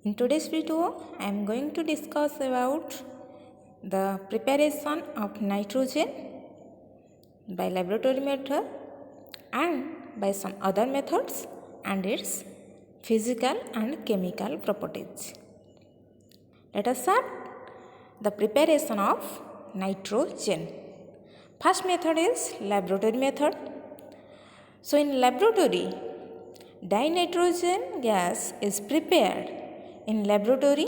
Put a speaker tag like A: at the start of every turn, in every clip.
A: In today's video, I am going to discuss about the preparation of nitrogen by laboratory method and by some other methods and its physical and chemical properties. Let us start the preparation of nitrogen. First method is laboratory method. So in laboratory, dinitrogen gas is prepared in laboratory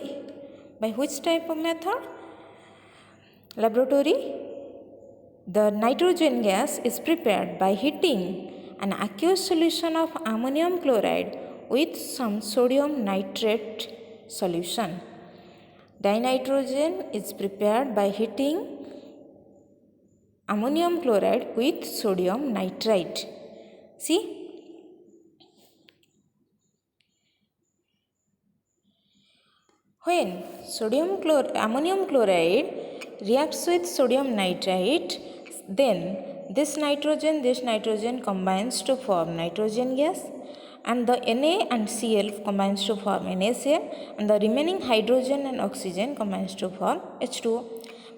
A: by which type of method? Laboratory, the nitrogen gas is prepared by heating an aqueous solution of ammonium chloride with some sodium nitrate solution. Dinitrogen is prepared by heating ammonium chloride with sodium nitrite. See, when ammonium chloride reacts with sodium nitrite, then this nitrogen combines to form nitrogen gas, and the Na and Cl combines to form NaCl, and the remaining hydrogen and oxygen combines to form H2O.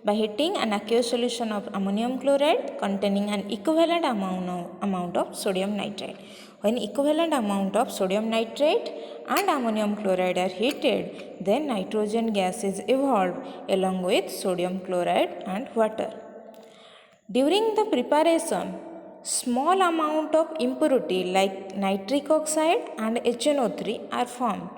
A: By heating an aqueous solution of ammonium chloride containing an equivalent amount of sodium nitrite. When equivalent amount of sodium nitrate and ammonium chloride are heated, then nitrogen gas is evolved along with sodium chloride and water. During the preparation, small amount of impurity like nitric oxide and HNO3 are formed.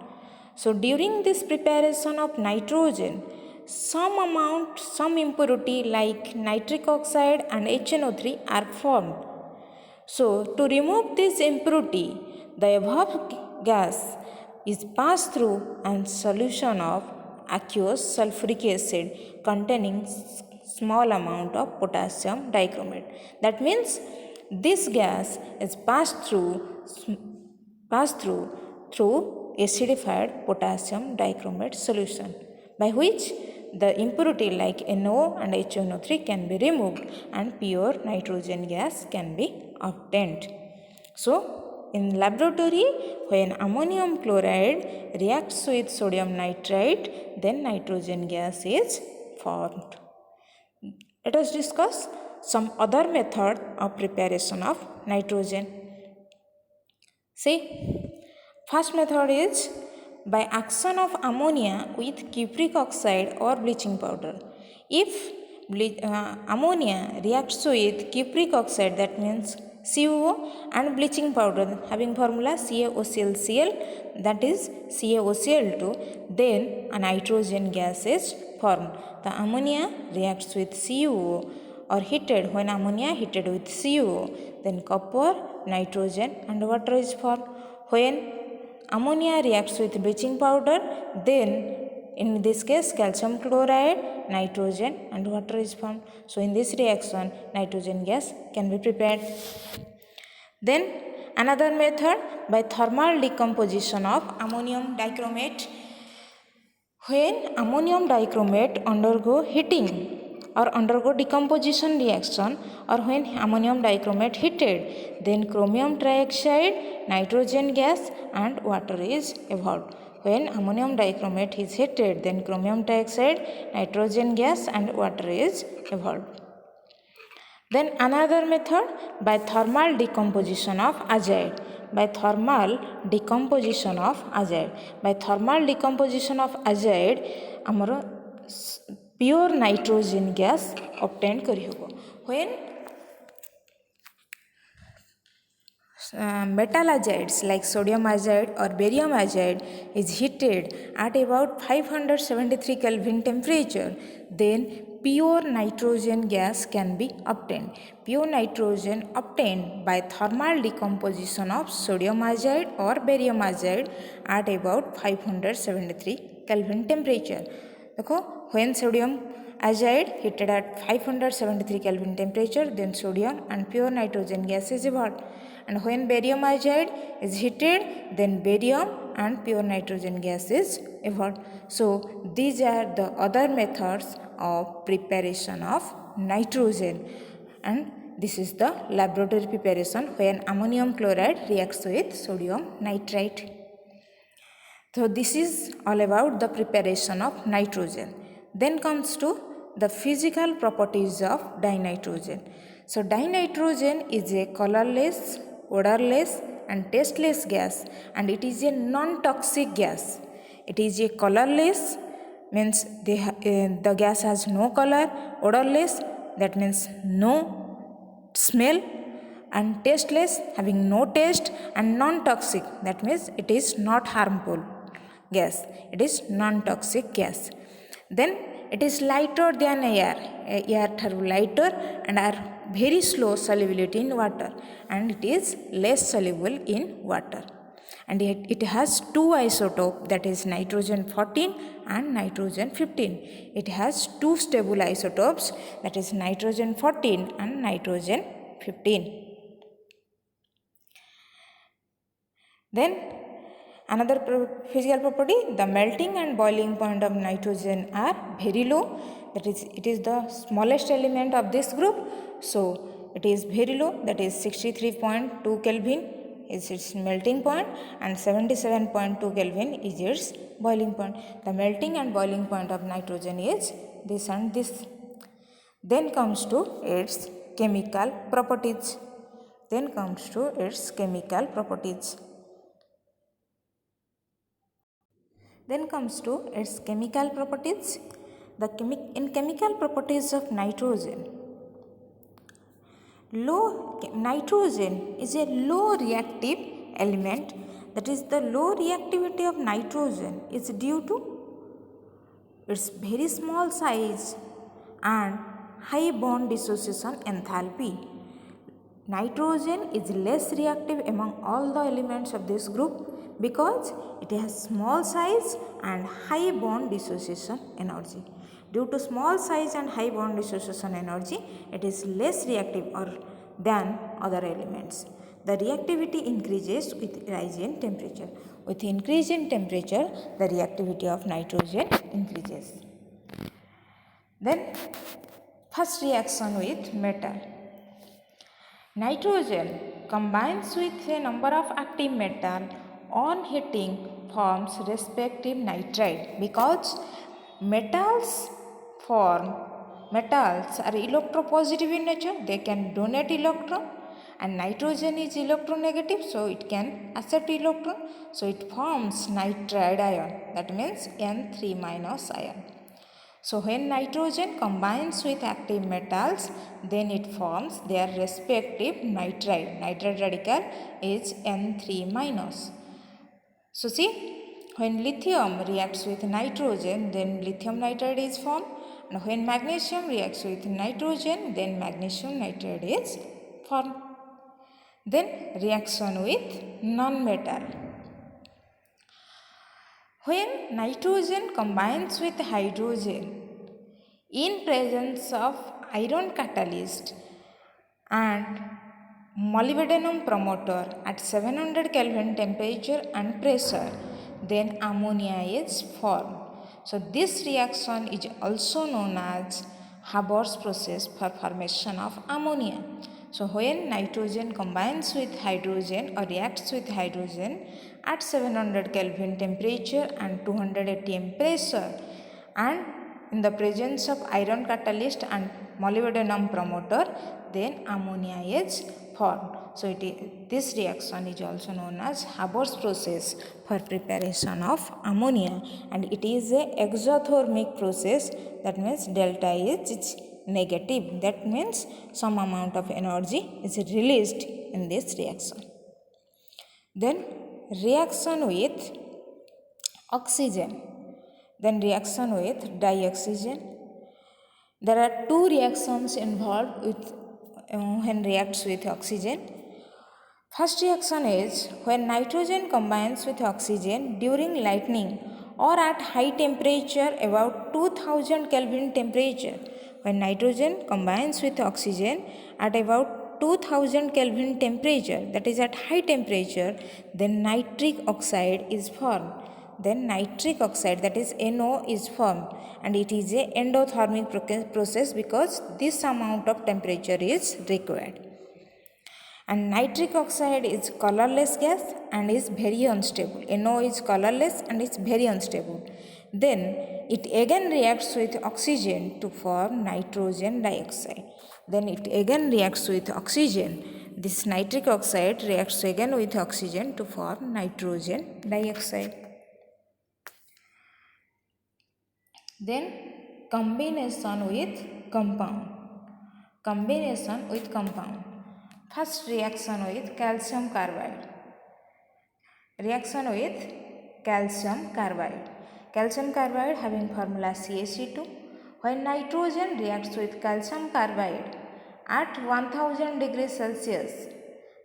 A: So during this preparation of nitrogen, some impurity like nitric oxide and HNO3 are formed. So to remove this impurity, the above gas is passed through a solution of aqueous sulfuric acid containing small amount of potassium dichromate. That means this gas is passed through acidified potassium dichromate solution, by which the impurity like NO and HNO3 can be removed and pure nitrogen gas can be obtained. So in laboratory, when ammonium chloride reacts with sodium nitrite, then nitrogen gas is formed. Let us discuss some other method of preparation of nitrogen. See, first method is by action of ammonia with cupric oxide or bleaching powder. If ammonia reacts with cupric oxide, that means CuO, and bleaching powder having formula CaOClCl, that is CaOCl2, then a nitrogen gas is formed. The ammonia reacts with CuO or heated. When ammonia heated with CuO, then copper, nitrogen and water is formed. When ammonia reacts with bleaching powder, then in this case calcium chloride, nitrogen and water is formed. So in this reaction, nitrogen gas can be prepared. Then another method by thermal decomposition of ammonium dichromate. When ammonium dichromate undergo heating or undergo decomposition reaction, or when ammonium dichromate heated, then chromium trioxide, nitrogen gas and water is evolved. When ammonium dichromate is heated, then chromium trioxide, nitrogen gas and water is evolved. Then another method by thermal decomposition of azide. By thermal decomposition of azide. By thermal decomposition of azide, amaro pure nitrogen gas obtained kari hobo. When metal azides like sodium azide or barium azide is heated at about 573 Kelvin temperature, then pure nitrogen gas can be obtained. Pure nitrogen obtained by thermal decomposition of sodium azide or barium azide at about 573 Kelvin temperature. देखो, when sodium azide heated at 573 Kelvin temperature, then sodium and pure nitrogen gas is evolved. And when barium azide is heated, then barium and pure nitrogen gas is evolved. So these are the other methods of preparation of nitrogen, and this is the laboratory preparation when ammonium chloride reacts with sodium nitrite. So this is all about the preparation of nitrogen. Then comes to the physical properties of dinitrogen. So dinitrogen is a colorless, odorless and tasteless gas, and it is a non-toxic gas. It is a colorless, means the gas has no color, odorless, that means no smell, and tasteless, having no taste, and non-toxic, that means it is not harmful gas. It is non-toxic gas. Then it is lighter than air. Air are lighter and are very slow solubility in water, and it is less soluble in water. And it has two isotopes, that is nitrogen 14 and nitrogen 15. It has two stable isotopes, that is nitrogen 14 and nitrogen 15. Then another physical property, the melting and boiling point of nitrogen are very low. That is, it is the smallest element of this group. So it is very low, that is 63.2 Kelvin is its melting point and 77.2 Kelvin is its boiling point. The melting and boiling point of nitrogen is this and this. Then comes to its chemical properties. Then comes to its chemical properties. Then comes to its chemical properties. In chemical properties of nitrogen, nitrogen is a low reactive element. That is, the low reactivity of nitrogen is due to its very small size and high bond dissociation enthalpy. Nitrogen is less reactive among all the elements of this group because it has small size and high bond dissociation energy. Due to small size and high bond dissociation energy, it is less reactive than other elements. The reactivity increases with rise in temperature. With increase in temperature, the reactivity of nitrogen increases. Then, first reaction with metal. Nitrogen combines with a number of active metal on heating forms respective nitride, because metals are electropositive in nature, they can donate electron, and nitrogen is electronegative, so it can accept electron, so it forms nitride ion, that means N3 minus ion. So when nitrogen combines with active metals, then it forms their respective nitride. Nitride radical is N3 minus. So see, when lithium reacts with nitrogen, then lithium nitride is formed. And when magnesium reacts with nitrogen, then magnesium nitride is formed. Then reaction with non-metal. When nitrogen combines with hydrogen in presence of iron catalyst and molybdenum promoter at 700 Kelvin temperature and pressure, then ammonia is formed. So this reaction is also known as Haber's process for formation of ammonia. So when nitrogen combines with hydrogen or reacts with hydrogen at 700 Kelvin temperature and 200 atm pressure, and in the presence of iron catalyst and molybdenum promoter, then ammonia is formed. So this reaction is also known as Haber's process for preparation of ammonia, and it is a exothermic process. That means delta H is negative. That means some amount of energy is released in this reaction. Then reaction with oxygen. Then reaction with dioxygen. There are two reactions involved with when reacts with oxygen. First reaction is when nitrogen combines with oxygen during lightning or at high temperature, about 2000 Kelvin temperature. When nitrogen combines with oxygen at about 2000 Kelvin temperature, that is at high temperature, then nitric oxide is formed. Then nitric oxide, that is NO, is formed, and it is a endothermic process because this amount of temperature is required. And nitric oxide is colorless gas and is very unstable. NO is colorless and is very unstable. Then it again reacts with oxygen to form nitrogen dioxide. Then it again reacts with oxygen. This nitric oxide reacts again with oxygen to form nitrogen dioxide. Then combination with compound. Combination with compound. First reaction with calcium carbide. Reaction with calcium carbide. Calcium carbide having formula CaC2. When nitrogen reacts with calcium carbide at 1000 degrees Celsius,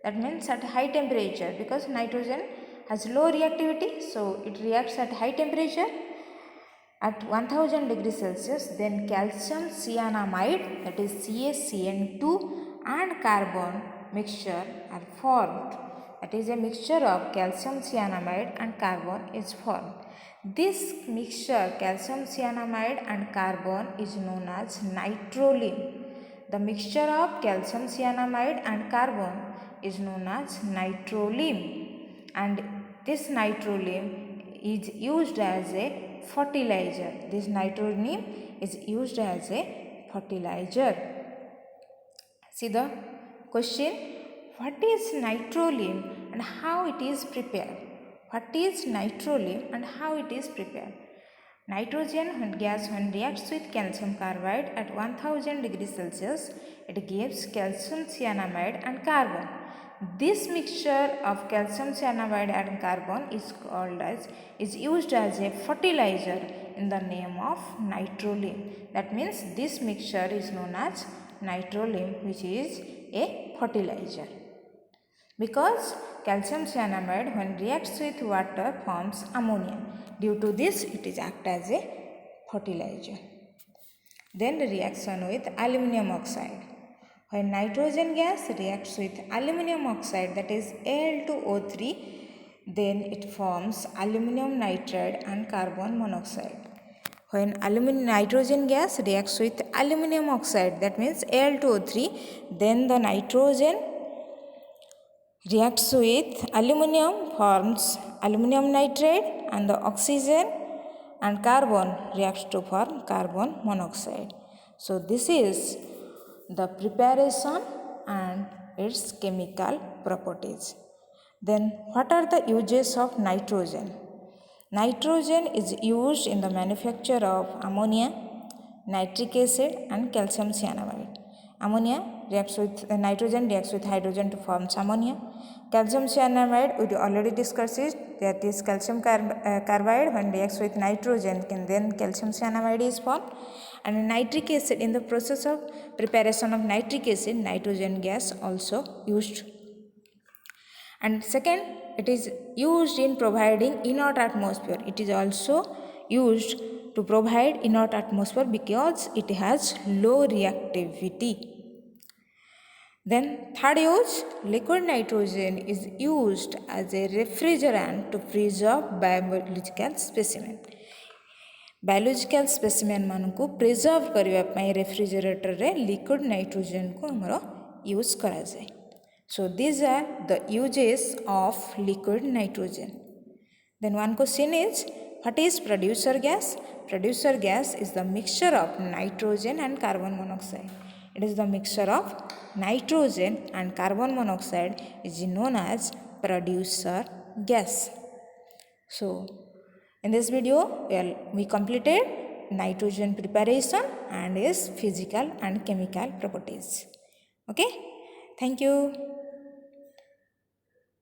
A: that means at high temperature, because nitrogen has low reactivity, so it reacts at high temperature at 1000 degrees Celsius, then calcium cyanamide, that is CaCN2, and carbon mixture are formed. That is, a mixture of calcium cyanamide and carbon is formed. This mixture, calcium cyanamide and carbon, is known as nitrolim. The mixture of calcium cyanamide and carbon is known as nitrolim, and this nitrolim is used as a fertilizer. This nitrolim is used as a fertilizer. See the question: what is nitrolim and how it is prepared? What is nitrolim and how it is prepared? Nitrogen gas, when reacts with calcium carbide at 1000 degrees Celsius, it gives calcium cyanamide and carbon. This mixture of calcium cyanamide and carbon is used as a fertilizer in the name of nitrolim. That means this mixture is known as nitrolim, which is a fertilizer. Because calcium cyanamide, when reacts with water, forms ammonia. Due to this, it is act as a fertilizer. Then the reaction with aluminum oxide. When nitrogen gas reacts with aluminum oxide, that is Al2O3, then it forms aluminum nitride and carbon monoxide. When nitrogen gas reacts with aluminum oxide, that means Al2O3, then the nitrogen reacts with aluminum, forms aluminum nitride, and the oxygen and carbon reacts to form carbon monoxide. So this is the preparation and its chemical properties. Then what are the uses of nitrogen? Nitrogen is used in the manufacture of ammonia, nitric acid, and calcium cyanamide. Ammonia reacts with nitrogen, reacts with hydrogen to form ammonia. Calcium cyanamide, we already discussed it, that is calcium carbide, when reacts with nitrogen, then calcium cyanamide is formed. And nitric acid, in the process of preparation of nitric acid, nitrogen gas also used. And second, it is used in providing inert atmosphere. It is also used to provide inert atmosphere because it has low reactivity. Then third use, liquid nitrogen is used as a refrigerant to preserve biological specimen. Biological specimen मानकु preserve करने पाई refrigerator रे liquid nitrogen को हमरो use करा जाए. So these are the uses of liquid nitrogen. Then one question is, what is producer gas? Producer gas is the mixture of nitrogen and carbon monoxide. It is the mixture of nitrogen and carbon monoxide is known as producer gas. So in this video, we completed nitrogen preparation and its physical and chemical properties. Okay, thank you.